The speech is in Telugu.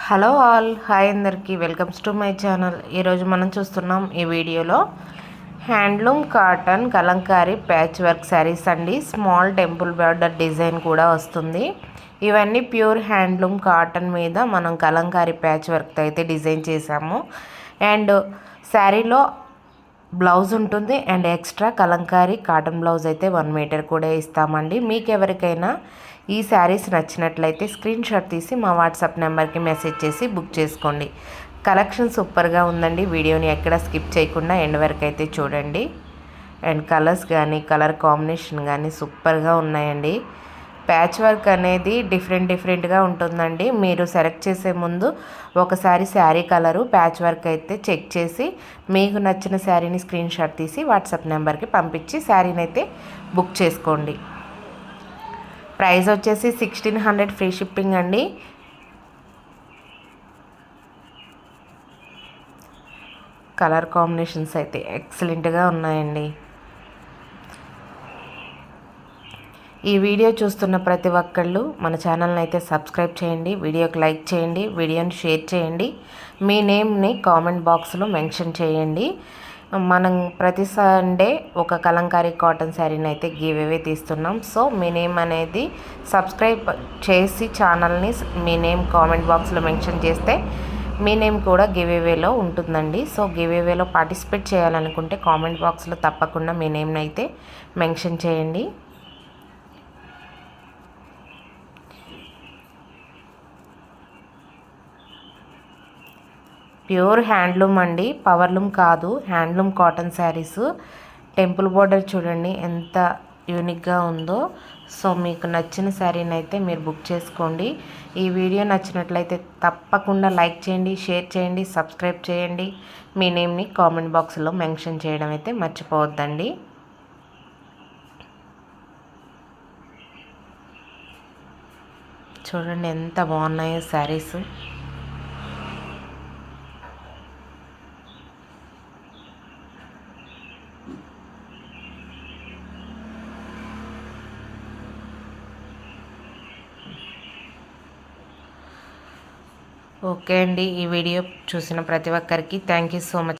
హలో ఆల్, హాయ్ అందరికీ, వెల్కమ్స్ టు మై ఛానల్. ఈరోజు మనం చూస్తున్నాం ఈ వీడియోలో handloom cotton kalamkari patch work saris అండి. స్మాల్ టెంపుల్ బార్డర్ డిజైన్ కూడా వస్తుంది. ఇవన్నీ ప్యూర్ హ్యాండ్లూమ్ కాటన్ మీద మనం కలంకారీ ప్యాచ్ వర్క్ అయితే డిజైన్ చేసాము. అండ్ శారీలో బ్లౌజ్ ఉంటుంది and extra Kalamkari cotton blouse అయితే 1 మీటర్ కూడా ఇస్తామండి. మీకు ఎవరికైనా ఈ శారీస్ నచ్చినట్లయితే స్క్రీన్ షాట్ తీసి మా వాట్సాప్ నెంబర్కి మెసేజ్ చేసి బుక్ చేసుకోండి. కలెక్షన్ సూపర్గా ఉందండి. వీడియోని ఎక్కడ స్కిప్ చేయకుండా ఎండ్ వరకు అయితే చూడండి. అండ్ కలర్స్ కానీ కలర్ కాంబినేషన్ కానీ సూపర్గా ఉన్నాయండి. ప్యాచ్ వర్క్ అనేది డిఫరెంట్గా ఉంటుందండి. మీరు సెలెక్ట్ చేసే ముందు ఒకసారి శారీ కలరు ప్యాచ్ వర్క్ అయితే చెక్ చేసి మీకు నచ్చిన శారీని స్క్రీన్ షాట్ తీసి వాట్సాప్ నెంబర్కి పంపించి శారీని అయితే బుక్ చేసుకోండి. ప్రైస్ వచ్చేసి 1600 ఫ్రీ షిప్పింగ్ అండి. కలర్ కాంబినేషన్స్ అయితే ఎక్సలెంట్గా ఉన్నాయండి. ఈ వీడియో చూస్తున్న ప్రతి ఒక్కళ్ళు మన ఛానల్ని అయితే సబ్స్క్రైబ్ చేయండి, వీడియోకి లైక్ చేయండి, వీడియోని షేర్ చేయండి, మీ నేమ్ని కామెంట్ బాక్స్లో మెన్షన్ చేయండి. మనం ప్రతి సండే ఒక కలంకారీ కాటన్ శారీని అయితే గివ్ అవే తీస్తున్నాం. సో మీ నేమ్ అనేది సబ్స్క్రైబ్ చేసి ఛానల్ని మీ నేమ్ కామెంట్ బాక్స్లో మెన్షన్ చేస్తే మీ నేమ్ కూడా గివ్ అవేలో ఉంటుందండి. సో గివ్ అవేలో పార్టిసిపేట్ చేయాలనుకుంటే కామెంట్ బాక్స్లో తప్పకుండా మీ నేమ్ని అయితే మెన్షన్ చేయండి. ప్యూర్ హ్యాండ్లూమ్ అండి, పవర్లూమ్ కాదు, handloom cotton saris. Temple border చూడండి ఎంత యూనిక్గా ఉందో. సో మీకు నచ్చిన శారీని అయితే మీరు బుక్ చేసుకోండి. ఈ వీడియో నచ్చినట్లయితే తప్పకుండా లైక్ చేయండి, షేర్ చేయండి, సబ్స్క్రైబ్ చేయండి, మీ నేమ్ని కామెంట్ బాక్స్లో మెన్షన్ చేయడం అయితే మర్చిపోవద్దండి. చూడండి ఎంత బాగున్నాయో శారీస్. ఓకే అండి, ఈ వీడియో చూసిన ప్రతి ఒక్కరికి థ్యాంక్ యూ సో మచ్.